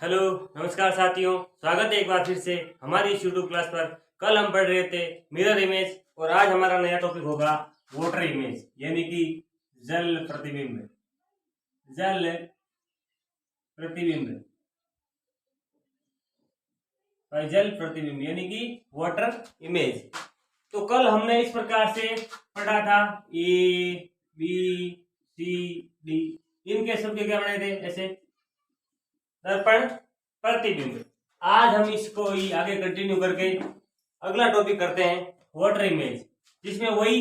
Hello, नमस्कार साथियों। स्वागत है एक बार फिर से हमारी इस यूट्यूब क्लास पर। कल हम पढ़ रहे थे मिरर इमेज और आज हमारा नया टॉपिक होगा वाटर इमेज यानी कि जल प्रतिबिंब। जल प्रतिबिंब जल प्रतिबिंब यानी कि वाटर इमेज। तो कल हमने इस प्रकार से पढ़ा था ए बी सी डी, इनके सबके क्या बनाए थे ऐसे दर्पण प्रतिबिंब। आज हम इसको ही आगे कंटिन्यू करके अगला टॉपिक करते हैं वाटर इमेज, जिसमें वही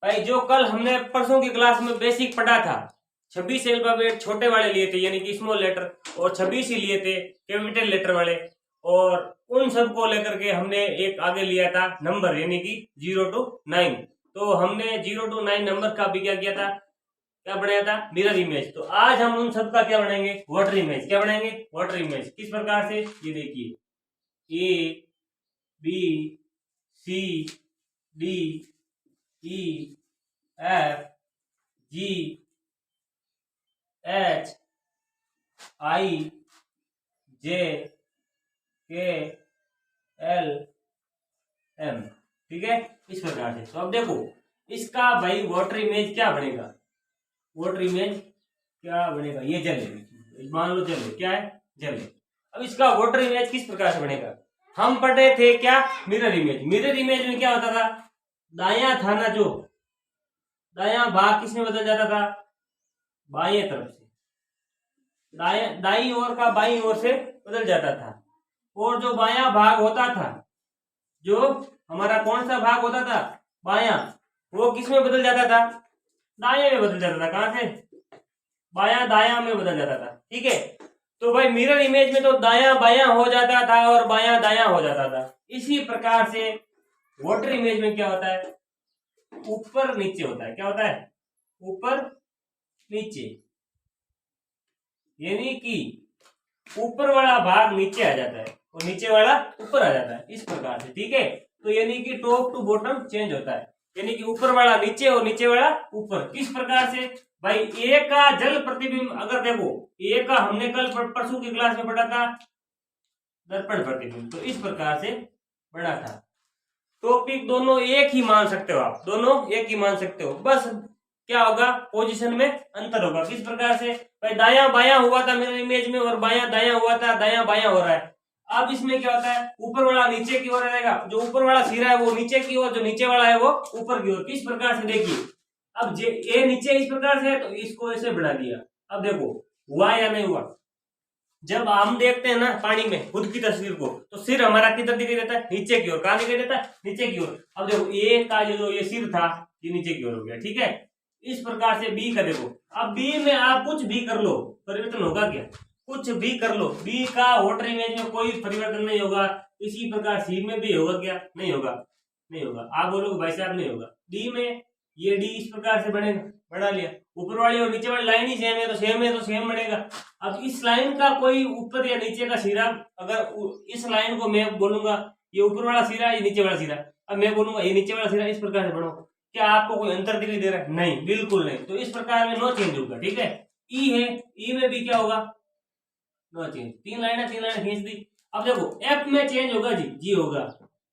भाई जो कल हमने परसों की क्लास में बेसिक पढ़ा था। 26 अल्फाबेट छोटे वाले लिए थे यानी कि स्मॉल लेटर और 26 ही लिए थे कैपिटल लेटर वाले, और उन सब को लेकर के हमने एक आगे लिया था नंबर यानी कि 0 to 9। तो हमने 0 to 9 नंबर का भी क्या किया था, क्या बनाया था मिरर इमेज। तो आज हम उन सब का क्या बनाएंगे वाटर इमेज। क्या बनाएंगे वाटर इमेज। किस प्रकार से, ये देखिए A B C D E F G H I J K L M, ठीक है, इस प्रकार से। तो अब देखो इसका भाई वाटर इमेज क्या बनेगा। वाटर इमेज क्या बनेगा, ये जल है, मान लो जल है, क्या है जल है। अब इसका वाटर इमेज किस प्रकार से बनेगा। हम पढ़े थे क्या मिरर इमेज। मिरर इमेज में क्या होता था, दायां था ना, जो दायां भाग किसमें बदल जाता था, बाएं तरफ से, दाईं ओर का बाईं ओर से बदल जाता था। और जो बायां भाग होता था, जो हमारा कौन सा भाग होता था बायां, वो किसमें बदल जाता था, दाएं में बदल जाता था। कहां से, बायां दायां में बदल जाता था, ठीक है। तो भाई मिरर इमेज में तो दायां बायां हो जाता था और बायां दायां हो जाता था। इसी प्रकार से वाटर इमेज में क्या होता है, ऊपर नीचे होता है। क्या होता है, ऊपर नीचे, यानी कि ऊपर वाला भाग नीचे आ जाता है और नीचे वाला ऊपर आ जाता है, इस प्रकार से, ठीक है। तो यानी कि टॉप टू बॉटम चेंज होता है, यानी कि ऊपर वाला नीचे और नीचे वाला ऊपर। किस प्रकार से भाई, ए का जल प्रतिबिंब, अगर देखो ए का हमने कल परसों की क्लास में पढ़ा था दर्पण प्रतिबिंब, तो इस प्रकार से बना था। टॉपिक दोनों एक ही मान सकते हो आप, दोनों एक ही मान सकते हो, बस क्या होगा पोजीशन में अंतर होगा। किस प्रकार से भाई, दायां बायां हुआ था मेरे इमेज में और बायां दायां हुआ था, दायां बायां हो रहा है। अब इसमें क्या होता है, ऊपर वाला नीचे की ओर रहेगा, जो ऊपर वाला सिरा है वो नीचे की ओर, जो नीचे वाला है वो ऊपर की ओर। किस प्रकार से देखिए, अब ए नीचे इस प्रकार से है तो इसको ऐसे बढ़ा दिया। अब देखो हुआ या नहीं हुआ। जब हम देखते हैं ना पानी में खुद की तस्वीर को, तो सिर हमारा किधर दिखाई देता है, नीचे की ओर। कहां दिखाई देता है, नीचे की ओर। अब देखो ए का जो ये सिर था ये नीचे की ओर हो गया, ठीक है। इस प्रकार से बी का देखो, अब बी में आप कुछ भी कर लो परिवर्तन होगा क्या, कुछ भी कर लो, बी का वाटर इमेज में कोई परिवर्तन नहीं होगा। इसी प्रकार सी में भी होगा क्या, नहीं होगा, नहीं होगा। आप बोलोगे भाई साहब नहीं होगा। डी में ये डी इस प्रकार से बनेगा, बना लिया। ऊपर वाली और नीचे वाली लाइन ही सेम है तो सेम है तो सेम बनेगा। अब इस लाइन का कोई ऊपर या नीचे का सिरा, अगर इस लाइन को मैं बोलूंगा ये ऊपर वाला सिरा ये नीचे वाला सिरा, अब मैं बोलूंगा ये नीचे वाला सिरा, इस प्रकार से बढ़ो, क्या आपको कोई अंतर दिखाई दे रहा है, नहीं, बिल्कुल नहीं। तो इस प्रकार में नो चेंज होगा, ठीक है। ई है, ई में भी क्या होगा, नो चेंज। तीन लाइन खींच दी। अब देखो एफ में चेंज होगा जी होगा।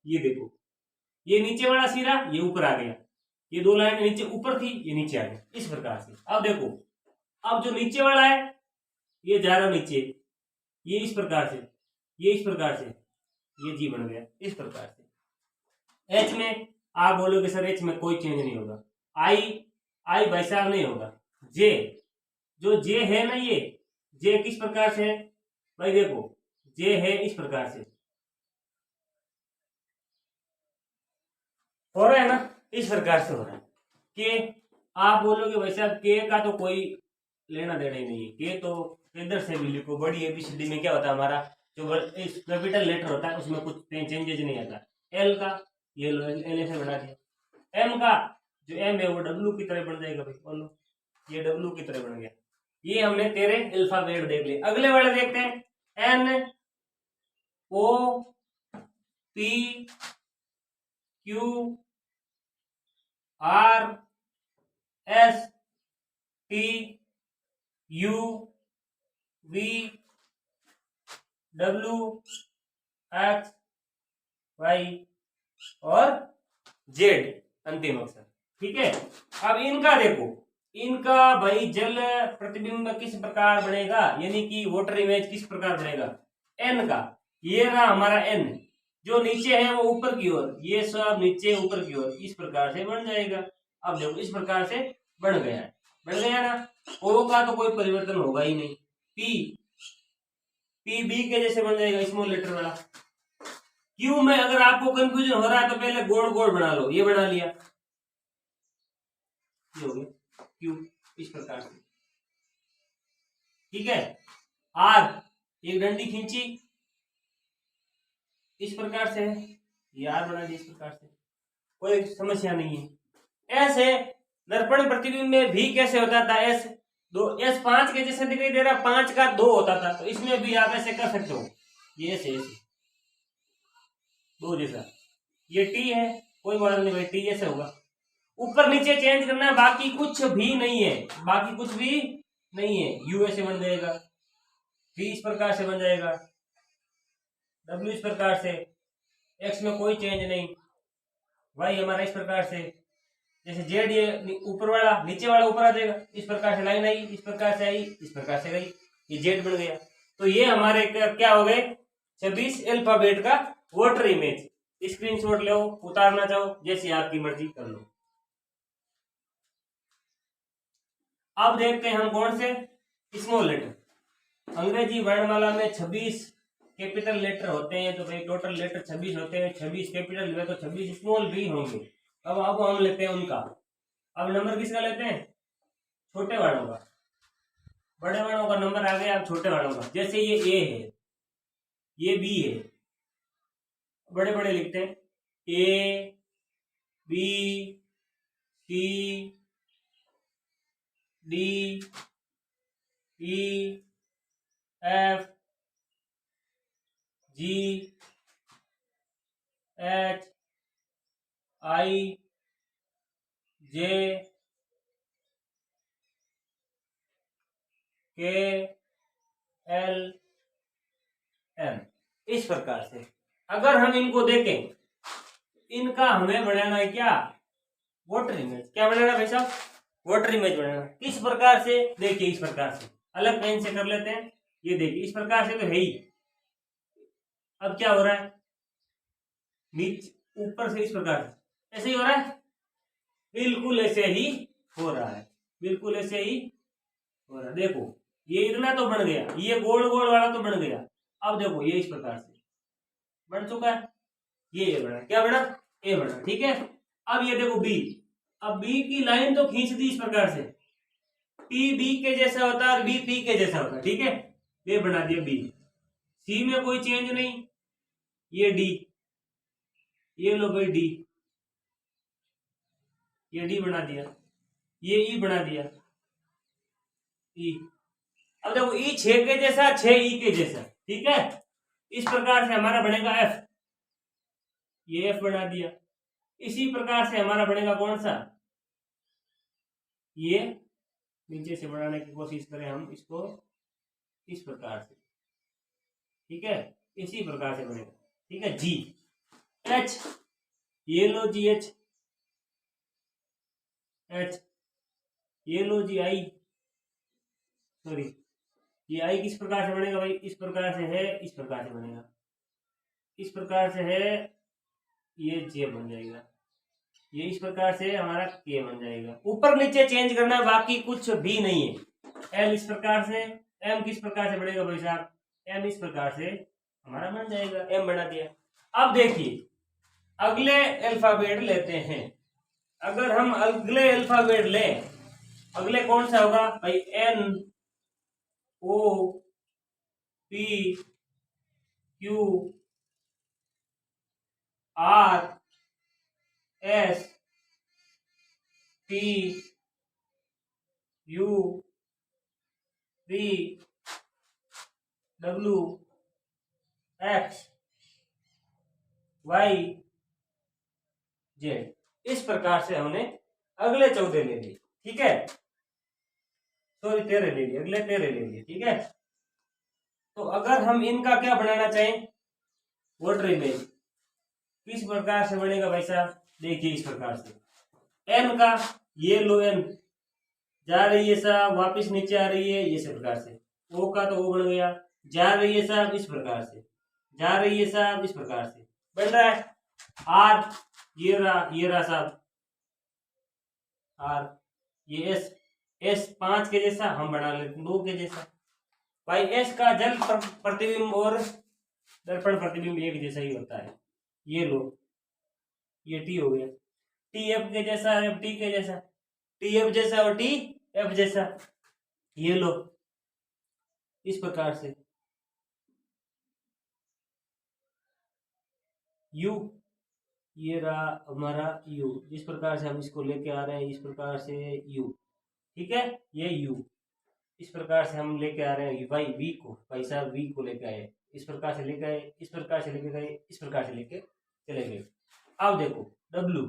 ये देखो ये नीचे वाला सिरा ये ऊपर आ गया, ये दो लाइन नीचे ऊपर थी ये नीचे आ गया, इस प्रकार से। अब देखो अब जो नीचे वाला है ये जा रहा नीचे, ये इस प्रकार से, ये इस प्रकार से, ये जी बन गया इस प्रकार से। एच में आप बोलोगे सर एच में कोई चेंज नहीं होगा। आई, आई भाई साहब नहीं होगा। जे, जो जे है ना, ये जे किस प्रकार से है भाई, देखो जे है इस प्रकार से, हो रहा है ना, इस प्रकार से हो रहा है। के, आप बोलोगे भाई साहब के का तो कोई लेना देना ही नहीं है, के तो इधर से भी लिखो। बड़ी एबीसीडी में क्या होता है हमारा, जो कैपिटल लेटर होता है उसमें कुछ चेंजेज नहीं आता। एल का ये लो, एल ऐसे बना दिया। एम का जो एम है वो डब्ल्यू की तरह बन जाएगा भाई, बोलो ये डब्ल्यू की तरह बन गया। ये हमने तेरे अल्फाबेट देख लिए। अगले वाले देखते हैं, N O P Q R S T U V W, X, Y और जेड अंतिम अक्षर। ठीक है, अब इनका देखो, इनका भाई जल प्रतिबिंब किस प्रकार बनेगा, यानी कि वाटर इमेज किस प्रकार बनेगा, एन का। ये रहा हमारा एन, जो नीचे है वो ऊपर की ओर, ये सब नीचे ऊपर की ओर, इस प्रकार से बन जाएगा। अब देखो इस प्रकार से बन गया है, बन गया ना। ओ का तो कोई परिवर्तन होगा ही नहीं। पी, पी बी के जैसे बन जाएगा स्मॉल लेटर वाला। क्यू में अगर आपको कंफ्यूजन हो रहा है तो पहले गोल गोल बना लो, ये बना लिया, ये हो गया क्यू, इस प्रकार से। ठीक है, आर, एक डंडी खींची, इस प्रकार से है, ये आर बना दिया इस प्रकार से, कोई समस्या नहीं है। एस है, दर्पण प्रतिबिंब में भी कैसे होता था, एस दो, एस 5 के जैसे दिखाई दे रहा, 5 का 2 होता था, तो इसमें भी आप ऐसे कर सकते हो, ये ऐसे ऐसे 2 जैसा। ये टी है, कोई बात नहीं भाई, टी ऐसे होगा। ऊपर नीचे चेंज करना है, बाकी कुछ भी नहीं है, बाकी कुछ भी नहीं है। यू ऐसे बन जाएगा, वी इस प्रकार से बन जाएगा, डब्ल्यू इस प्रकार से, एक्स में कोई चेंज नहीं, वाई हमारा इस प्रकार से, जैसे जेड ये ऊपर वाला नीचे वाला ऊपर आ जाएगा, इस प्रकार से लाइन आई, इस प्रकार से आई, इस प्रकार से गई, ये जेड बन गया। तो ये हमारे क्या हो गए, 26 अल्फाबेट का वाटर इमेज। स्क्रीनशॉट लो, उतारना चाहो जैसी आपकी मर्जी कर लो। अब देखते हैं हम कौन से स्मॉल लेटर। अंग्रेजी वर्णमाला में 26 कैपिटल लेटर होते हैं, तो भाई टोटल लेटर 26 होते हैं, 26 कैपिटल हुए तो 26 स्मॉल भी होंगे। अब हम लेते हैं उनका। अब नंबर किसका लेते हैं, छोटे वालों का, बड़े वालों का नंबर आ गया, अब छोटे वालों का। जैसे ये ए है, ये बी है, बड़े बड़े लिखते हैं, A B C D E F G H I J K L M, इस प्रकार से। अगर हम इनको देखें, इनका हमें बनाना है क्या, वाटर इमेज। क्या बनाना भाई साहब, वाटर इमेज बनाना। किस प्रकार से, देखिए इस प्रकार से, अलग पेन से कर लेते हैं। ये देखिए इस प्रकार से तो है ही। अब क्या हो रहा है, नीचे ऊपर से इस प्रकार से ऐसे ही हो रहा है, बिल्कुल ऐसे ही हो रहा है, बिल्कुल ऐसे ही हो रहा है। देखो ये इतना तो बन गया, ये गोल गोल वाला तो बन गया। अब देखो ये इस प्रकार से बन चुका है, ये बना, क्या बना, ए बना। ठीक है, अब ये देखो बी, अब बी की लाइन तो खींच दी इस प्रकार से, पी बी के जैसा होता है और बी पी के जैसा होता है। ठीक है, ये बना दिया बी। सी में कोई चेंज नहीं, ये डी, ये लो भाई डी, ये डी बना दिया, ये ई बना दिया, ई। अब देखो ई 6 के जैसा, 6 ई के जैसा। ठीक है, इस प्रकार से हमारा बनेगा एफ, ये एफ बना दिया। इसी प्रकार से हमारा बनेगा कौन सा, ये नीचे से बनाने की कोशिश करें हम इसको इस प्रकार से। ठीक है, इसी प्रकार से बनेगा। ठीक है, जी एच, ये लो जी एच, एच ये लो जी आई, सॉरी ये आई किस प्रकार से बनेगा भाई, इस प्रकार से है, इस प्रकार से बनेगा, इस प्रकार से है, ये जे बन जाएगा, ये इस प्रकार से हमारा के बन जाएगा। ऊपर नीचे चेंज करना है, बाकी कुछ भी नहीं है। एल इस प्रकार से, एम किस प्रकार से बनेगा भाई साहब, एम इस प्रकार से हमारा बन जाएगा, एम बना दिया। अब देखिए अगले अल्फाबेट लेते हैं। अगर हम अगले अल्फाबेट लें, अगले कौन सा होगा भाई, N O P Q R S T U V W X Y Z, इस प्रकार से हमने अगले 14 ले लिए। ठीक है, सॉरी 13 ले लिए, अगले 13 ले लिए। ठीक है, तो अगर हम इनका क्या बनाना चाहें, वाटर इमेज, किस प्रकार से बनेगा भाई साहब, देखिए इस प्रकार से। एन का ये लो, एन जा रही है साहब, वापिस नीचे आ रही है इस प्रकार से। ओ का तो ओ बन गया, जा रही है साहब इस प्रकार से, जा रही है साहब इस प्रकार से बन रहा है। आर ये रहा साहब आर, ये एस, एस 5 के जैसा हम बना लेते 2 के जैसा। भाई एस का जल प्रतिबिंब और दर्पण प्रतिबिंब एक जैसा ही होता है। ये लो, ये टी हो गया, टी एफ के जैसा, एफ टी के जैसा, टी एफ जैसा और टी एफ जैसा। ये लो इस प्रकार से। यू, ये रहा हमारा यू, इस प्रकार से हम इसको लेके आ रहे हैं, इस प्रकार से यू, ठीक है। ये यू इस प्रकार से हम लेके आ रहे हैं, भाई वी को, भाई साहब वी को लेके आए, इस प्रकार से लेके आए, इस प्रकार से लेके गए, इस प्रकार से लेके चले गए। अब देखो डब्लू,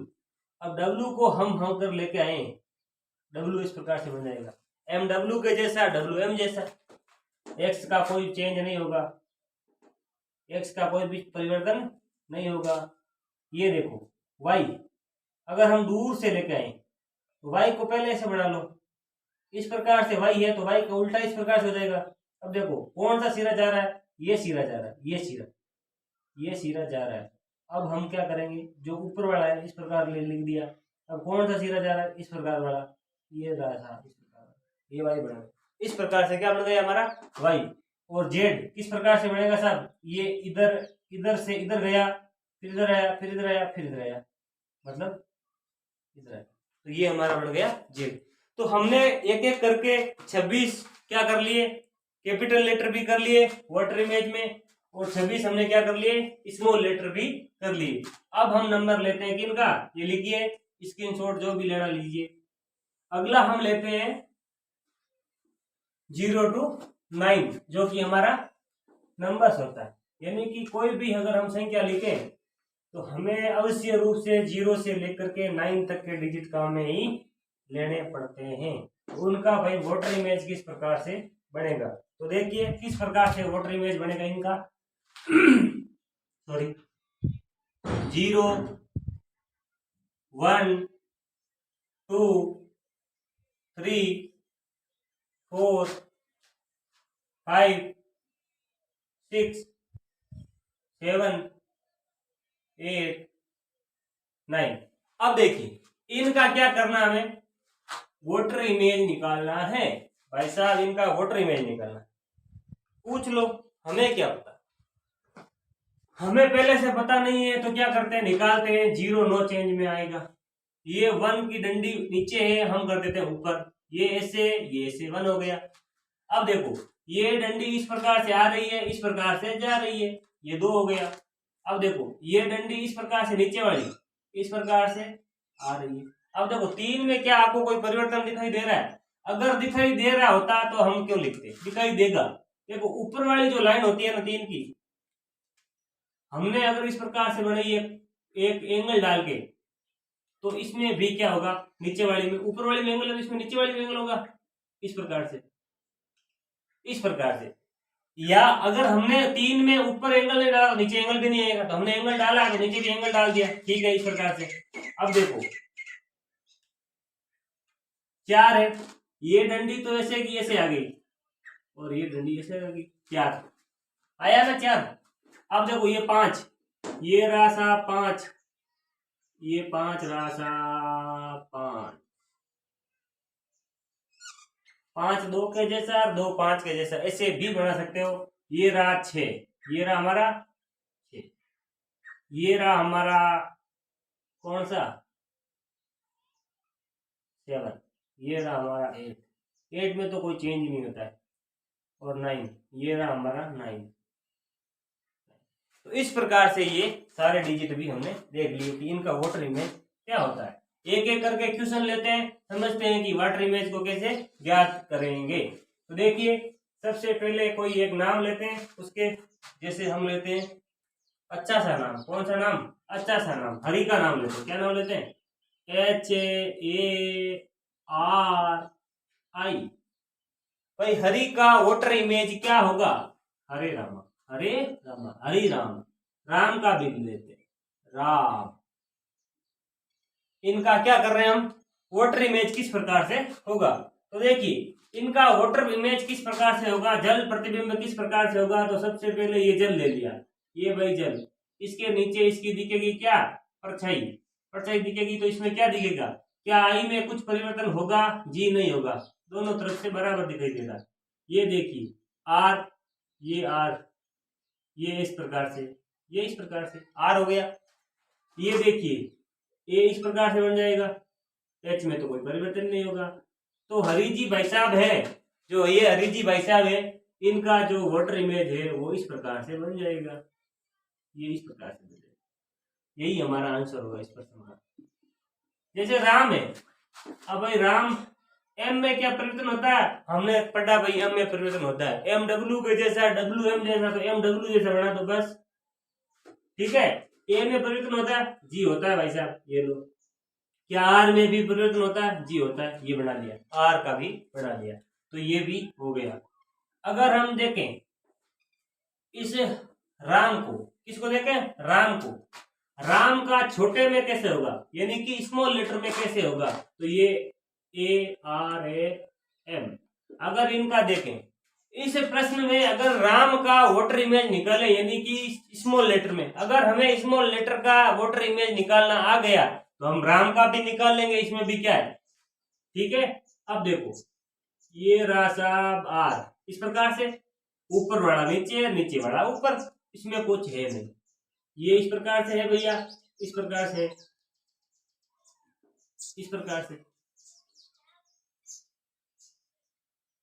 अब डब्लू को हम कर लेके आए, डब्लू इस प्रकार से बन जाएगा, एम डब्लू के जैसा, डब्लू एम जैसा। एक्स का कोई चेंज नहीं होगा, एक्स का कोई भी परिवर्तन नहीं होगा। ये देखो वाई, अगर हम दूर से लेके आए तो वाई को पहले ऐसे बना लो, इस प्रकार से वाई है तो वाई का उल्टा इस प्रकार से हो जाएगा। अब देखो कौन सा सिरा जा रहा है, ये सिरा जा रहा है, ये सिरा जा रहा है। अब हम क्या करेंगे, जो ऊपर वाला है इस प्रकार लिख दिया। अब कौन सा सिरा जा रहा है, इस प्रकार वाला, ये रहा था इस प्रकार, ये वाई बना। इस प्रकार से क्या बन गया हमारा वाई। और जेड किस प्रकार से बनेगा साहब, ये इधर से इधर गया, फिर इधर आया, फिर इधर आया, फिर इधर आया, मतलब इधर आया, तो ये हमारा बन गया जेड। तो हमने एक एक करके 26 क्या कर लिए, कैपिटल लेटर भी कर लिए वाटर इमेज में, और 26 हमने क्या कर लिए, स्मॉल लेटर भी कर लिए। अब हम नंबर लेते हैं किनका, ये लिखिए, स्क्रीनशॉट जो भी लेना लीजिए। अगला हम लेते हैं 0 to 9, जो कि हमारा नंबर्स होता है। यानी कि कोई भी अगर हम संख्या लिखें तो हमें अवश्य रूप से 0 से लेकर के 9 तक के डिजिट काम में ही लेने पड़ते हैं। उनका भाई वाटर इमेज किस प्रकार से बनेगा, तो देखिए किस प्रकार से वाटर इमेज बनेगा इनका। सॉरी, 0 1 2 3 4 5 6 7 8 9। अब देखिए इनका क्या करना, हमें वाटर इमेज निकालना है भाई साहब, इनका वाटर इमेज निकालना। पूछ लो हमें क्या पता, हमें पहले से पता नहीं है तो क्या करते हैं, निकालते हैं। 0 नो चेंज में आएगा, ये 1 की डंडी नीचे है, हम कर देते हैं ऊपर, ये ऐसे 1 हो गया। अब देखो ये डंडी इस प्रकार से आ रही है, इस प्रकार से जा रही है, ये 2 हो गया। अब देखो ये डंडी इस प्रकार से नीचे वाली इस प्रकार से आ रही है। अब देखो 3 में क्या आपको कोई परिवर्तन दिखाई दे रहा है, अगर दिखाई दे रहा होता तो हम क्यों लिखते, दिखाई देगा। देखो ऊपर वाली जो लाइन होती है ना 3 की, हमने अगर इस प्रकार से बनाई एक एंगल डाल के, तो इसमें भी क्या होगा, नीचे वाली में ऊपर वाली में एंगल है, इसमें नीचे वाली में एंगल होगा, इस प्रकार से, इस प्रकार से। या अगर हमने 3 में ऊपर एंगल नहीं डाला, नीचे एंगल भी नहीं आएगा, तो हमने एंगल डाला तो नीचे भी एंगल डाल दिया, ठीक है, इस प्रकार से। अब देखो 4 है, ये डंडी तो ऐसे की ऐसे आ गई, और ये डंडी ऐसे आ गई, 4 आया ना 4। अब देखो ये 5, ये रहा सा 5, ये 5 रहा सा 5, 5 2 के जैसा, 2 5 के जैसा, ऐसे भी बना सकते हो। ये रहा 6, ये रहा हमारा 6, ये रहा हमारा कौन सा 7, ये रहा हमारा 8 में तो कोई चेंज नहीं होता है, और 9, ये रहा हमारा 9। तो इस प्रकार से ये सारे डिजिट भी हमने देख लिए कि इनका वाटर इमेज क्या होता है। एक एक करके क्वेश्चन लेते हैं, समझते हैं कि वाटर इमेज को कैसे ज्ञात करेंगे। तो देखिए सबसे पहले कोई एक नाम लेते हैं उसके, जैसे हम लेते हैं अच्छा सा नाम, कौन सा नाम, अच्छा सा नाम, हरि का नाम लेते हैं। क्या नाम लेते हैं, HARI। भाई हरि का वाटर इमेज क्या होगा, हरे रामा, हरे रामा, हरि राम, राम का भी लेते राम। इनका क्या कर रहे हैं हम, वाटर इमेज किस प्रकार से होगा। तो देखिए इनका वाटर इमेज किस प्रकार से होगा, जल प्रतिबिंब किस प्रकार से होगा। तो सबसे पहले ये जल ले लिया, ये भाई जल, इसके नीचे इसकी दिखेगी क्या, परछाई, परछाई दिखेगी। तो इसमें क्या दिखेगा, क्या आई में कुछ परिवर्तन होगा, जी नहीं होगा, दोनों तरफ से बराबर दिखाई देगा। ये देखिए आर, ये आर, ये इस प्रकार से, ये इस प्रकार से आर हो गया। ये देखिए ये इस प्रकार से बन जाएगा, एच में तो कोई परिवर्तन नहीं होगा। तो हरि जी भाई साहब है, जो ये हरि जी भाई साहब है, इनका जो वाटर इमेज है वो इस प्रकार से बन जाएगा, ये इस प्रकार से बन जाएगा। यही हमारा आंसर होगा इस प्रश्न का। जैसे राम है, अब भाई राम एम में क्या परिवर्तन होता है, हमने पढ़ा भाई एम में परिवर्तन होता है, एम डब्ल्यू के जैसा, डब्ल्यू एम जैसा, तो एम डब्ल्यू जैसा बना दो बस, ठीक है। ए में परिवर्तन होता है, जी होता है भाई साहब, ये लो। क्या आर में भी परिवर्तन होता है, जी होता है, ये बना लिया, आर का भी बना लिया, तो ये भी हो गया। अगर हम देखें इस राम को, किसको देखें, राम को, राम का छोटे में कैसे होगा, यानी कि स्मॉल लेटर में कैसे होगा। तो ये ए आर ए एम। अगर इनका देखें इस प्रश्न में, अगर राम का वाटर इमेज निकाले यानी कि स्मॉल लेटर में, अगर हमें स्मॉल लेटर का वाटर इमेज निकालना आ गया तो हम राम का भी निकाल लेंगे, इसमें भी क्या है, ठीक है। अब देखो ये रहा साहब आर, इस प्रकार से, ऊपर वाला नीचे, नीचे वाला ऊपर, इसमें कुछ है नहीं, ये इस प्रकार से है भैया, इस प्रकार से, इस प्रकार से,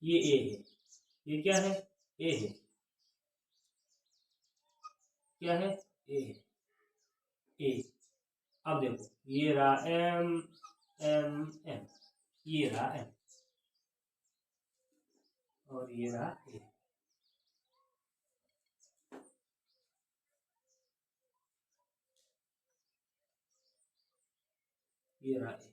ये ए है, ये क्या है, ए है, क्या है, ए है, ए। अब देखो ये रहा एम एम एम, ये रहा एम, और ये रहा ए, ये रहा ए,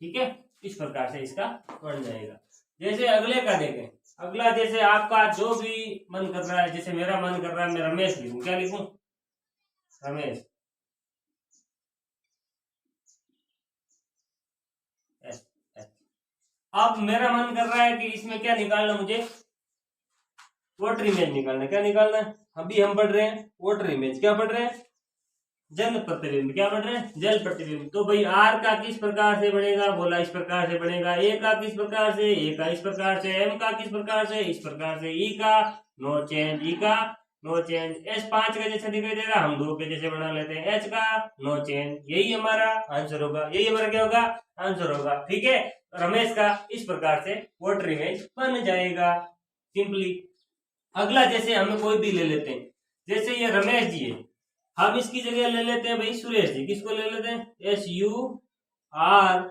ठीक है। इस प्रकार से इसका बन जाएगा। जैसे अगले का देखें, अगला जैसे आपका जो भी मन कर रहा है, जैसे मेरा मन कर रहा है मैं रमेश लिखूं, क्या लिखूं, रमेश, एस एस। अब मेरा मन कर रहा है कि इसमें क्या निकालना, मुझे वाटर इमेज निकालना, क्या निकालना है, अभी हम पढ़ रहे हैं वाटर इमेज, क्या पढ़ रहे हैं, जल प्रतिबिंब, क्या पढ़ रहे हैं, जल प्रतिबिंब। तो भाई आर का किस प्रकार से बनेगा, बोला इस प्रकार से बनेगा, ए का किस प्रकार से, ए का इस प्रकार से, एम का किस प्रकार से, इस प्रकार से, ई का नो चेंज, ई का नो चेंज, एस 5 का जैसा दिखाई दे रहा हम 2 के जैसे बना लेते हैं, एच का नो चेंज, यही हमारा आंसर होगा, यही हमारा क्या होगा, आंसर होगा, ठीक है। रमेश का इस प्रकार से वाटर इमेज बन जाएगा सिंपली। अगला जैसे हमें कोई भी ले लेते हैं, जैसे ये रमेश जी है, हम इसकी जगह ले लेते हैं भाई सुरेश जी, किसको ले लेते हैं, एस यू आर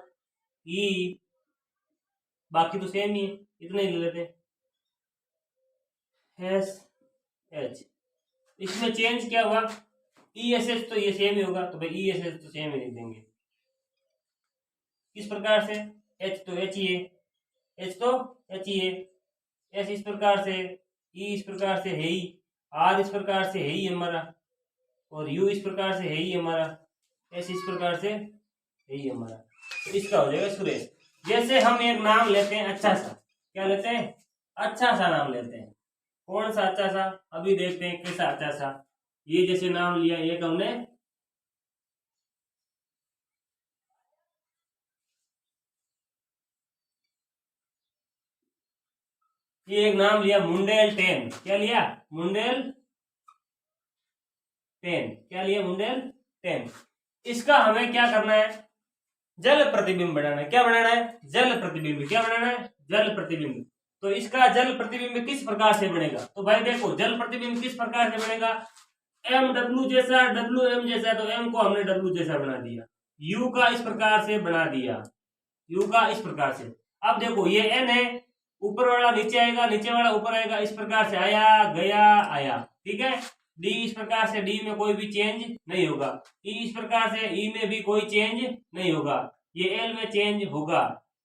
ई, बाकी तो सेम ही है, इतना ही ले लेते हैं, एस एच। इसमें चेंज क्या हुआ, ई एस एच, तो ये सेम ही होगा, तो भाई ई एस एच तो सेम ही लिख देंगे। किस प्रकार से, एच तो एच ही है, एच तो एच ही है, एस इस प्रकार से, ई इस प्रकार से है ही, आर इस प्रकार से है ही हमारा, और यू इस प्रकार से है ही हमारा, एस इस प्रकार से है ही हमारा, तो इसका हो जाएगा सुरेश। जैसे हम एक नाम लेते हैं अच्छा सा, क्या लेते हैं, अच्छा सा नाम लेते हैं, कौन सा अच्छा सा, अभी देखते हैं कैसा अच्छा सा। ये जैसे नाम लिया, एक हमने ये एक नाम लिया मुंडेल 10, क्या लिया, मुंडेल 10, क्या लिया, मुंडेल 10। इसका हमें क्या करना है, जल प्रतिबिंब बनाना है, क्या बनाना है, जल प्रतिबिंब, क्या बनाना है, जल प्रतिबिंब। तो इसका जल प्रतिबिंब किस प्रकार से बनेगा, तो भाई देखो जल प्रतिबिंब किस प्रकार से बनेगा, एम डब्ल्यू जैसा, डब्ल्यू एम जैसा, तो एम को हमने डब्ल्यू जैसा बना दिया, यू का इस प्रकार से बना दिया, यू का इस प्रकार से। अब देखो ये एन है, ऊपर वाला नीचे आएगा, नीचे वाला ऊपर आएगा, इस प्रकार से आया गया आया, ठीक है। डी इस प्रकार से, डी में कोई भी चेंज नहीं होगा, ई इस प्रकार से, ई में भी कोई चेंज नहीं होगा, ये एल में चेंज होगा,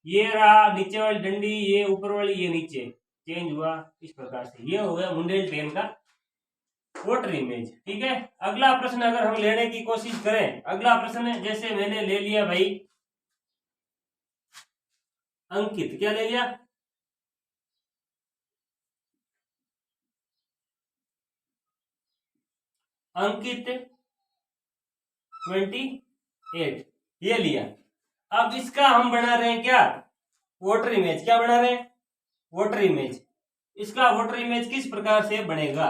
ये रहा नीचे वाली डंडी, ये ऊपर वाली, ये नीचे, चेंज हुआ इस प्रकार से। ये हो गया मुंडेल पेन का वाटर इमेज। ठीक है, अगला प्रश्न अगर हम लेने की कोशिश करें, अगला प्रश्न है, जैसे मैंने ले लिया भाई अंकित, क्या ले लिया, अंकित 28 ये लिया। अब इसका हम बना रहे हैं क्या, वाटर इमेज। क्या बना रहे हैं, वाटर इमेज। इसका वाटर इमेज किस प्रकार से बनेगा,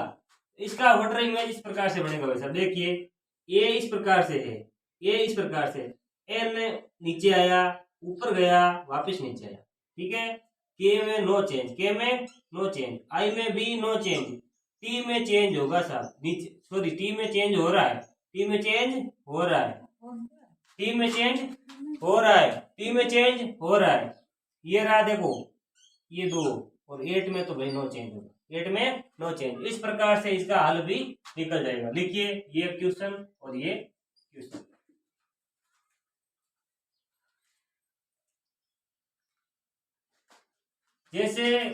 इसका वाटर इमेज इस प्रकार से बनेगा भाई साहब। देखिए ये इस प्रकार से है, ये इस प्रकार से, एन नीचे आया, ऊपर गया, वापस नीचे आया। ठीक है, के में नो चेंज, के में नो चेंज, आई में भी नो चेंज, टी में चेंज होगा साहब, नीचे सॉरी टी में चेंज हो रहा है, टी में चेंज हो रहा है, टी में चेंज हो रहा है, टी में चेंज हो रहा है। ये रहा देखो ये दो, और 8 में तो भाई नो चेंज होगा, 8 में नो चेंज। इस प्रकार से इसका हल भी निकल जाएगा। लिखिए ये क्वेश्चन और ये क्वेश्चन। जैसे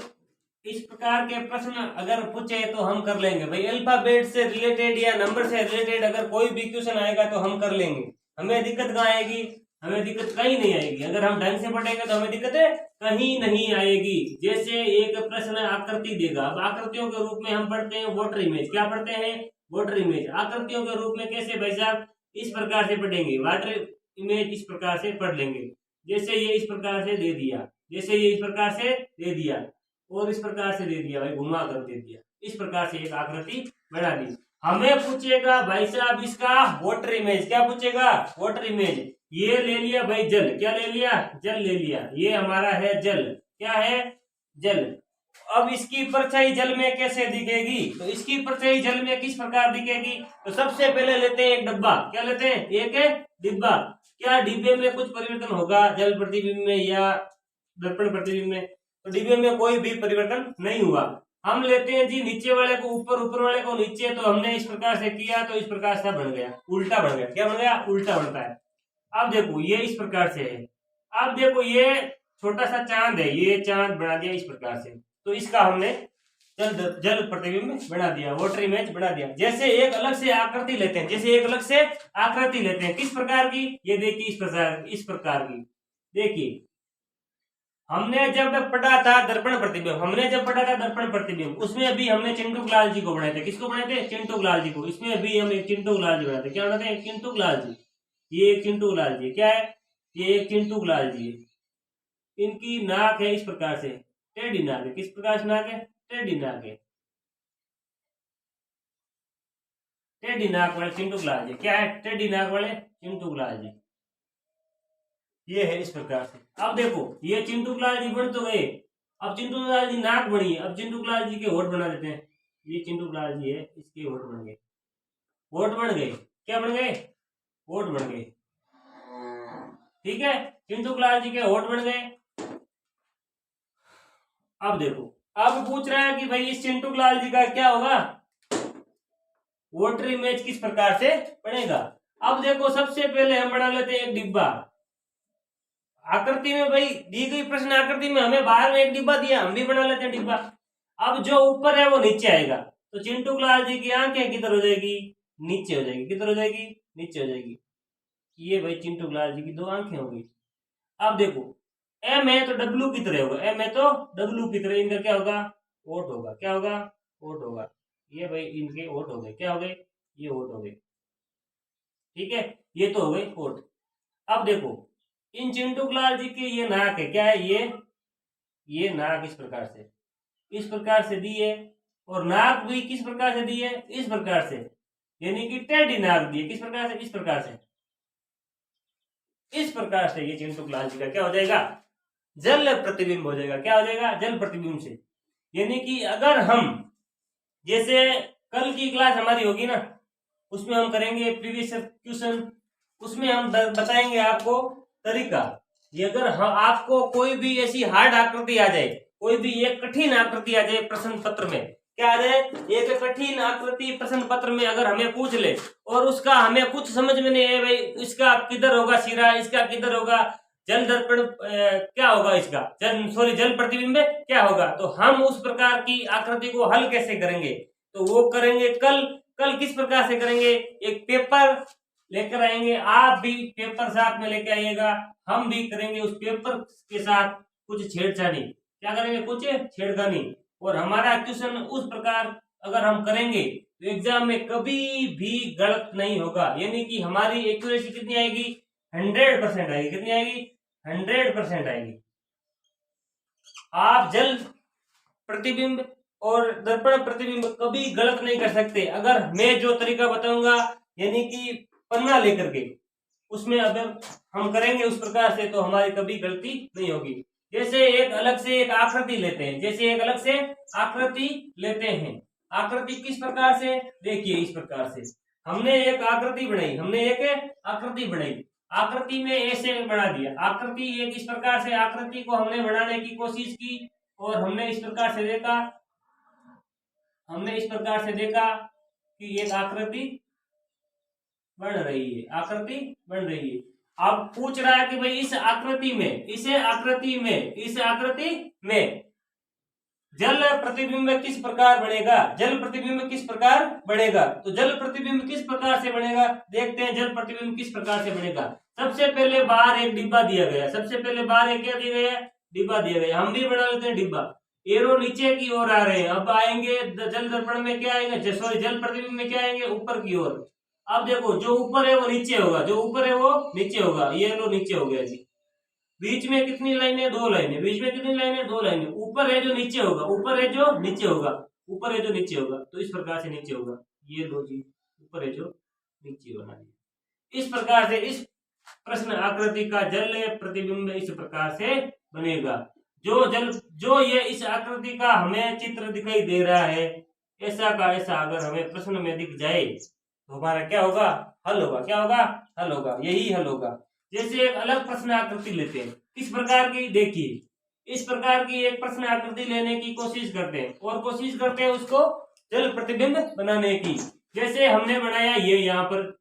इस प्रकार के प्रश्न अगर पूछे तो हम कर लेंगे भाई, अल्फाबेट से रिलेटेड या नंबर से रिलेटेड अगर कोई भी क्वेश्चन आएगा तो हम कर लेंगे। हमें दिक्कत कहाँ आएगी, हमें दिक्कत कहीं नहीं आएगी। अगर हम ढंग से पढ़ेंगे तो हमें दिक्कत कहीं नहीं आएगी। जैसे एक प्रश्न आकृति देगा, अब आकृतियों के रूप में हम पढ़ते हैं वाटर इमेज। क्या पढ़ते हैं, वाटर इमेज। आकृतियों के रूप में कैसे भाई साहब, इस प्रकार से पढ़ेंगे, वाटर इमेज इस प्रकार से पढ़ लेंगे। जैसे ये इस प्रकार से दे दिया, जैसे ये इस प्रकार से दे दिया, और इस प्रकार से दे दिया भाई, घुमा कर दे दिया, इस प्रकार से एक आकृति बना दी। हमें पूछेगा भाई साहब इसका वाटर इमेज। क्या पूछेगा, वाटर इमेज। ये ले लिया भाई जल, क्या ले लिया, जल ले लिया, ये हमारा है जल, क्या है, जल। अब इसकी परछाई जल में कैसे दिखेगी, तो इसकी परछाई जल में किस प्रकार दिखेगी, तो सबसे पहले लेते हैं एक डब्बा। क्या लेते हैं, एक डिब्बा। क्या डिब्बे में कुछ परिवर्तन होगा जल प्रतिबिंब में या दर्पण प्रतिबिंब में, तो डिब्बे में कोई भी परिवर्तन नहीं हुआ। हम लेते हैं जी नीचे वाले को ऊपर, ऊपर वाले को नीचे, तो हमने इस प्रकार से किया तो इस प्रकार से बन गया, उल्टा बन गया। क्या बन गया, उल्टा बनता है। अब देखो ये इस प्रकार से है, अब देखो ये छोटा सा चांद है, ये चांद बना दिया इस प्रकार से, तो इसका हमने जल प्रतिबिंब बना दिया, वाटर इमेज बना दिया। जैसे एक अलग से आकृति लेते हैं, जैसे एक अलग से आकृति लेते हैं, किस प्रकार की, ये देखिए इस प्रकार की। देखिए हमने जब पढ़ा था दर्पण प्रतिबिंब, हमने जब पढ़ा था दर्पण प्रतिबिंब, उसमें अभी हमने चिंटू लाल जी को बनाए थे। किसको बनाए थे, चिंटू लाल जी को। इसमें अभी हम एक चिंटू लाल जी बनाए थे। क्या बनाते हैं, चिंटू लाल जी। ये एक चिंटू लाल जी, क्या है, ये एक चिंटू लाल जी है। इनकी नाक है इस प्रकार से, टेढ़ी नाक है। किस प्रकार से नाक है, टेढ़ी नाक है, टेढ़ी नाक वाले चिंटू लाल जी। क्या है, टेढ़ी नाक वाले चिंटू लाल जी। ये है इस प्रकार से। अब देखो ये चिंटू लाल जी बन तो गए, अब चिंटू लाल जी नाक बनी है, अब चिंटू लाल जी के होठ बना देते हैं। ये चिंटू लाल जी है, इसके होठ बन गए, होठ बन गए, क्या बन गए, होठ बन गए। ठीक है, चिंटू लाल जी के होठ बन गए। अब देखो अब पूछ रहा है कि भाई इस चिंटू लाल जी का क्या होगा, वाटर इमेज किस प्रकार से बनेगा। अब देखो सबसे पहले हम बना लेते हैं एक डिब्बा। आकृति में भाई दी गई प्रश्न आकृति में हमें बाहर में एक डिब्बा दिया, हम भी बना लेते हैं डिब्बा। अब जो ऊपर है वो नीचे आएगा, तो चिंटू लाल जी की आंखें किधर हो जाएगी, नीचे हो जाएगी। किधर हो जाएगी, नीचे हो जाएगी। ये भाई चिंटू लाल जी की दो आंखें होगी। अब देखो एम है तो डब्ल्यू की तरह होगा, एम है तो डब्ल्यू की तरह, इनका क्या होगा, ओट होगा। क्या होगा, ओट होगा। ये भाई इनके ओट हो गए, क्या हो गए, ये ओट हो गए। ठीक है, ये तो हो गए ओट। अब देखो इन चिंटू लाल जी के ये नाक है, क्या है, ये नाक इस प्रकार से दी है, और नाक भी किस प्रकार से दी है, इस प्रकार से, यानी कि टेढ़ी नाक दी है। किस प्रकार से, इस प्रकार से, इस प्रकार से। ये चिंटू लाल जी का क्या हो जाएगा, जल प्रतिबिंब हो जाएगा। क्या हो जाएगा, जल प्रतिबिंब से। यानी कि अगर हम जैसे कल की क्लास हमारी होगी ना, उसमें हम करेंगे प्रीवियस क्वेश्चन, उसमें हम बताएंगे आपको तरीका। ये अगर आपको कोई भी ऐसी हार्ड आकृति आ जाए, कोई भी एक कठिन आकृति आ जाए प्रश्न पत्र में, क्या आ जाए, एक कठिन आकृति प्रश्न पत्र में अगर हमें पूछ ले और उसका हमें कुछ समझ में नहीं है, भाई इसका किधर होगा सिरा, इसका किधर होगा जल दर्पण क्या होगा इसका, जल प्रतिबिंब क्या होगा। तो हम उस प्रकार की आकृति को हल कैसे करेंगे, तो वो करेंगे कल किस प्रकार से करेंगे, एक पेपर लेकर आएंगे, आप भी पेपर साथ में लेके आइएगा, हम भी करेंगे उस पेपर के साथ कुछ छेड़छाड़ी, क्या करेंगे, कुछ छेड़खानी, और हमारा क्वेश्चन उस प्रकार अगर हम करेंगे तो एग्जाम में कभी भी गलत नहीं होगा, यानी कि हमारी एक्यूरेसी कितनी आएगी, 100% आएगी। कितनी आएगी, 100% आएगी। आप जल प्रतिबिंब और दर्पण प्रतिबिंब कभी गलत नहीं कर सकते। अगर मैं जो तरीका बताऊंगा, यानी कि पन्ना लेकर के उसमें अगर हम करेंगे उस प्रकार से, तो हमारी कभी गलती नहीं होगी। जैसे एक अलग से एक आकृति लेते हैं, जैसे एक अलग से आकृति लेते हैं, आकृति किस प्रकार से, देखिए इस प्रकार से हमने एक आकृति बनाई, आकृति में ऐसे बना दिया, आकृति एक इस प्रकार से आकृति को हमने बनाने की कोशिश की, और हमने इस प्रकार से देखा कि एक आकृति बन रही है, अब पूछ रहा है कि भाई इस आकृति में जल प्रतिबिंब किस प्रकार बनेगा, तो जल प्रतिबिंब किस प्रकार से बनेगा, देखते हैं जल प्रतिबिंब किस प्रकार से बनेगा। सबसे पहले बाहर एक डिब्बा दिया गया, डिब्बा दिया गया, हम भी बना लेते हैं डिब्बा, एरो नीचे की ओर आ रहे हैं, अब आएंगे जल दर्पण में क्या आएंगे, जल प्रतिबिंब में क्या आएंगे, ऊपर की ओर। अब देखो जो ऊपर है वो नीचे होगा, ये लो नीचे हो गया जी। बीच में कितनी लाइनें, 2 लाइनें, ऊपर है जो नीचे होगा, तो इस प्रकार से नीचे होगा, ये लो जी, ऊपर है जो नीचे बना दिया। इस प्रकार से इस प्रश्न आकृति का जल प्रतिबिंब इस प्रकार से बनेगा। जो ये इस आकृति का हमें चित्र दिखाई दे रहा है, ऐसा का ऐसा अगर हमें प्रश्न में दिख जाए तो हमारा क्या होगा, हल होगा, यही हल होगा। जैसे एक अलग प्रश्न आकृति लेते हैं, किस प्रकार की, देखिए इस प्रकार की एक प्रश्न आकृति लेने की कोशिश करते हैं उसको जल प्रतिबिंब बनाने की। जैसे हमने बनाया ये यहाँ पर,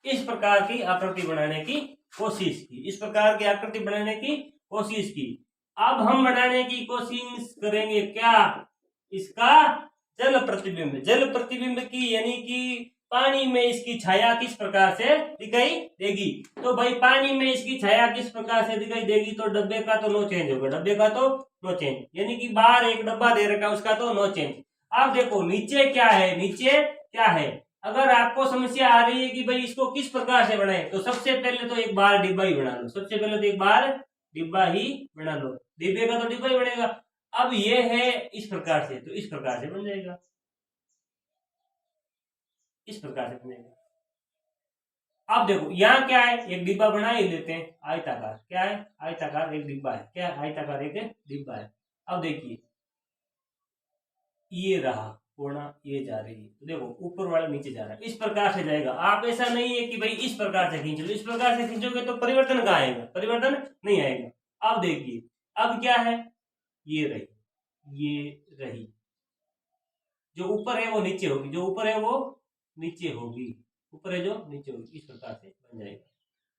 इस प्रकार की आकृति बनाने की कोशिश की, अब हम बनाने की कोशिश करेंगे क्या, इसका जल प्रतिबिंब की, यानी कि पानी में इसकी छाया किस प्रकार से दिखाई देगी। तो भाई पानी में इसकी छाया किस प्रकार से दिखाई देगी, तो डब्बे का तो नो चेंज होगा, यानी कि बाहर एक डब्बा दे रखा है उसका तो नो चेंज। अब देखो नीचे क्या है, अगर आपको समस्या आ रही है कि भाई इसको किस प्रकार से बनाए, तो सबसे पहले तो एक बार डिब्बा ही बना लो, डिब्बे का तो डिब्बा ही बनेगा। अब ये है इस प्रकार से, तो इस प्रकार से बन जाएगा, अब देखो यहाँ क्या है, एक डिब्बा बना ही लेते हैं, आयताकार, क्या है, आयताकार एक डिब्बा है, क्या है, आयताकार एक डिब्बा है। अब देखिए ये रहा कोना, ये जा रही है, तो देखो ऊपर वाला नीचे जा रहा है, इस प्रकार से जाएगा। आप ऐसा नहीं है कि भाई इस प्रकार से खींच लो, इस प्रकार से खींचोगे तो परिवर्तन कहाँ आएगा, परिवर्तन नहीं आएगा। अब देखिए अब क्या है, ये रही, जो ऊपर है वो नीचे होगी, ऊपर है जो नीचे होगी, इस प्रकार से बन जाएगा,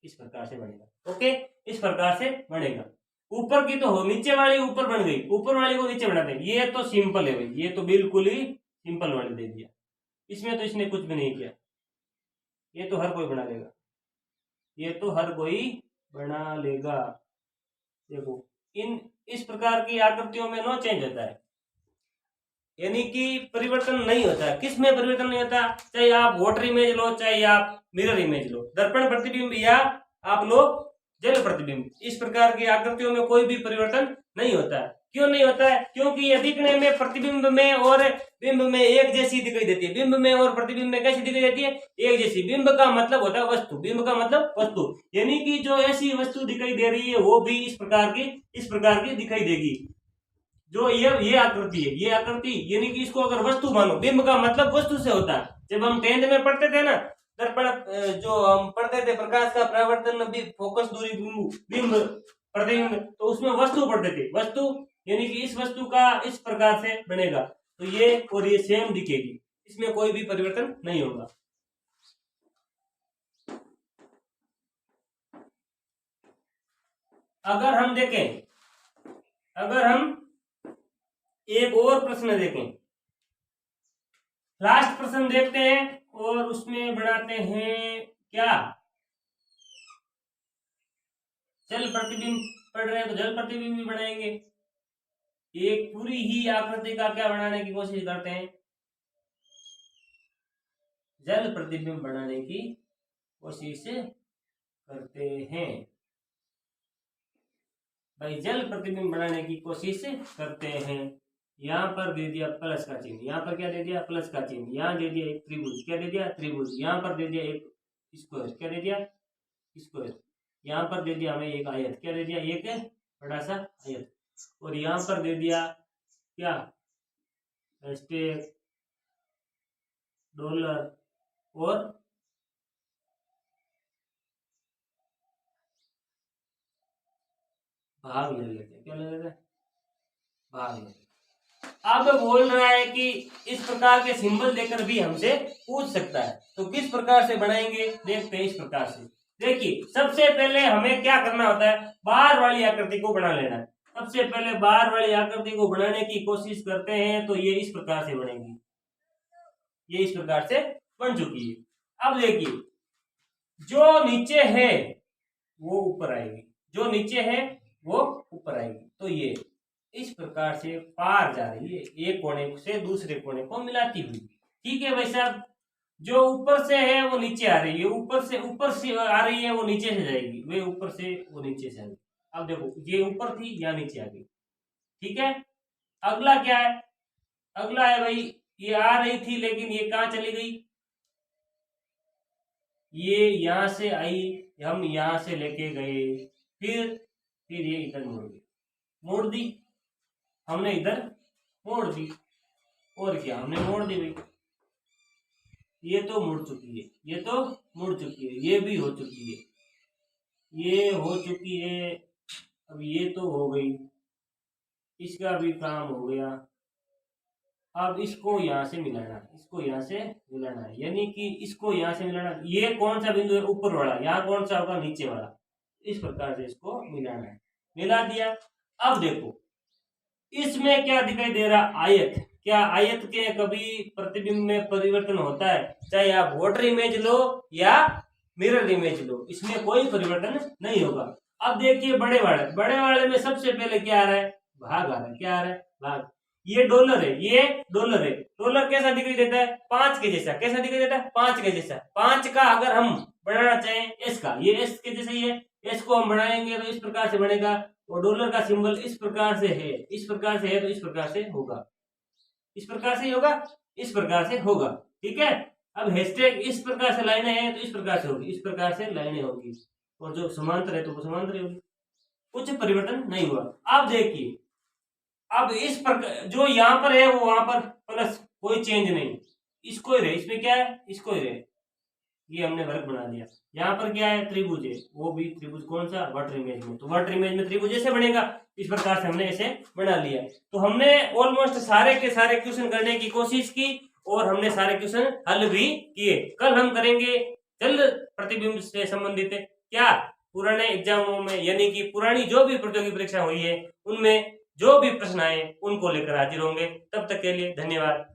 इस प्रकार से बनेगा। ओके, इस प्रकार से बनेगा। ऊपर की तो हो, नीचे वाली ऊपर बन गई, ऊपर वाली को नीचे बनाते हैं। ये तो सिंपल है भाई, ये तो बिल्कुल ही सिंपल वाली दे दिया, इसमें तो इसने कुछ भी नहीं किया, ये तो हर कोई बना लेगा, देखो इस प्रकार की आकृतियों में नो चेंज होता है, यानी कि परिवर्तन नहीं होता है। किस में परिवर्तन नहीं होता, चाहे आप वाटर इमेज लो, चाहे आप मिरर इमेज लो, दर्पण प्रतिबिंब या आप लो जल प्रतिबिंब, इस प्रकार की आकृतियों में कोई भी परिवर्तन नहीं होता है। क्यों नहीं होता है, क्योंकि ये दिखने में प्रतिबिंब में और बिंब में एक जैसी दिखाई देती है, बिंब में और प्रतिबिंब में कैसी दिखाई देती है, एक जैसी। बिंब का मतलब होता है वस्तु, यानी कि जो ऐसी वस्तु दिखाई दे रही है वो भी इस प्रकार की दिखाई देगी। जो ये आकृति है, ये आकृति यानी कि इसको अगर वस्तु मानो, बिंब का मतलब वस्तु से होता है। जब हम 10th में पढ़ते थे ना, दर्पण जो हम पढ़ते थे प्रकाश का परावर्तन फोकस दूरी बिंब प्रतिबिंब, तो उसमें वस्तु पढ़ते थे। वस्तु यानी कि इस वस्तु का इस प्रकार से बनेगा, तो ये और ये सेम दिखेगी, इसमें कोई भी परिवर्तन नहीं होगा। अगर हम देखें, अगर हम एक और प्रश्न देखें, लास्ट प्रश्न देखते हैं और उसमें बनाते हैं क्या, जल प्रतिबिंब पढ़ रहे हैं तो जल प्रतिबिंब भी बनाएंगे। एक पूरी ही आकृति का क्या बनाने की कोशिश करते हैं, जल प्रतिबिंब बनाने की कोशिश करते हैं। भाई जल प्रतिबिंब बनाने की कोशिश करते हैं। यहाँ पर दे दिया प्लस का चिन्ह, यहाँ पर क्या दे दिया प्लस का चिन्ह, यहाँ दे दिया एक त्रिभुज, क्या दे दिया त्रिभुज, यहाँ पर दे दिया एक स्क्वायर, क्या दे दिया स्क्वायर, यहाँ पर दे दिया हमें एक आयत, क्या दे दिया एक बड़ा सा आयत, और यहाँ पर दे दिया क्या डॉलर और भाग ले लेते हैं, क्या ले लेते हैं भाग ले लेते। अब बोल रहा है कि इस प्रकार के सिंबल देकर भी हमसे पूछ सकता है, तो किस प्रकार से बनाएंगे देखते हैं। इस प्रकार से देखिए, सबसे पहले हमें क्या करना होता है, बार वाली आकृति को बना लेना है। सबसे पहले बार वाली आकृति को बनाने की कोशिश करते हैं, तो ये इस प्रकार से बनेगी, ये इस प्रकार से बन चुकी है। अब देखिए, जो नीचे है वो ऊपर आएगी, जो नीचे है वो ऊपर आएगी, तो ये इस प्रकार से पार जा रही है, एक कोने से दूसरे कोने को मिलाती हुई। ठीक है भाई साहब, जो ऊपर से है वो नीचे आ रही है, ऊपर से आ रही है वो नीचे से जाएगी, वे ऊपर से वो नीचे से आएगी। अब देखो, ये ऊपर थी या नीचे आ गई। ठीक है, अगला क्या है, अगला है भाई, ये आ रही थी लेकिन ये कहाँ चली गई, ये यहां से आई, हम यहां से लेके गए, फिर ये इधर मुड़ गई, मोड़ दी हमने, इधर मोड़ दी, और क्या हमने मोड़ दी भाई, ये तो मुड़ चुकी है, ये तो मुड़ चुकी है, ये भी हो चुकी है, ये हो चुकी है। अब ये तो हो गई, इसका भी काम हो गया। अब इसको यहाँ से मिलाना है, इसको यहाँ से मिलाना है, यानी कि इसको यहाँ से मिलाना। ये कौन सा बिंदु है, ऊपर वाला, यहाँ कौन सा होगा, नीचे वाला। इस प्रकार से इसको मिलाना है, मिला दिया। अब देखो, इसमें क्या दिखाई दे रहा, आयत। क्या आयत के कभी प्रतिबिंब में परिवर्तन होता है, चाहे आप वाटर इमेज लो या मिरर इमेज लो, इसमें कोई परिवर्तन नहीं होगा। अब देखिए, बड़े वाले में सबसे पहले क्या आ रहा है, भाग आ रहा है, क्या आ रहा है भाग। ये डॉलर है, ये डॉलर है, डॉलर कैसा दिखाई देता है, 5 के जैसा। कैसा दिखाई देता है, 5 के जैसा। 5 का अगर हम बनाना चाहें एस का, ये एस के जैसा ही है, एस को हम बनाएंगे तो इस प्रकार से बनेगा, और डॉलर का सिंबल इस प्रकार से है, इस प्रकार से है, तो इस प्रकार से होगा, इस प्रकार से होगा, इस प्रकार से होगा। ठीक है, अब हैशटैग इस प्रकार से लाइनें हैं तो इस प्रकार से होगी, इस प्रकार से लाइनें होगी, और जो समांतर है तो वो समांतर होगी, कुछ परिवर्तन नहीं हुआ। अब देखिए, अब इस प्रकार जो यहाँ पर है वो वहां पर प्लस, कोई चेंज नहीं, इसको ही रहे, इसमें क्या है, इसको ही रहे, ये हमने वर्ग बना दिया। यहाँ पर क्या है, त्रिभुज है, वो भी त्रिभुज कौन सा, वाटर इमेज में, तो वाटर इमेज में त्रिभुज ऐसे बनेगा, इस प्रकार से हमने ऐसे बना लिया। तो हमने ऑलमोस्ट सारे के सारे क्वेश्चन करने की कोशिश की, और हमने सारे क्वेश्चन हल भी किए। कल हम करेंगे जल प्रतिबिंब से संबंधित क्या पुराने एग्जामों में, यानी कि पुरानी जो भी प्रतियोगी परीक्षा हुई है उनमें जो भी प्रश्न आए उनको लेकर हाजिर होंगे। तब तक के लिए धन्यवाद।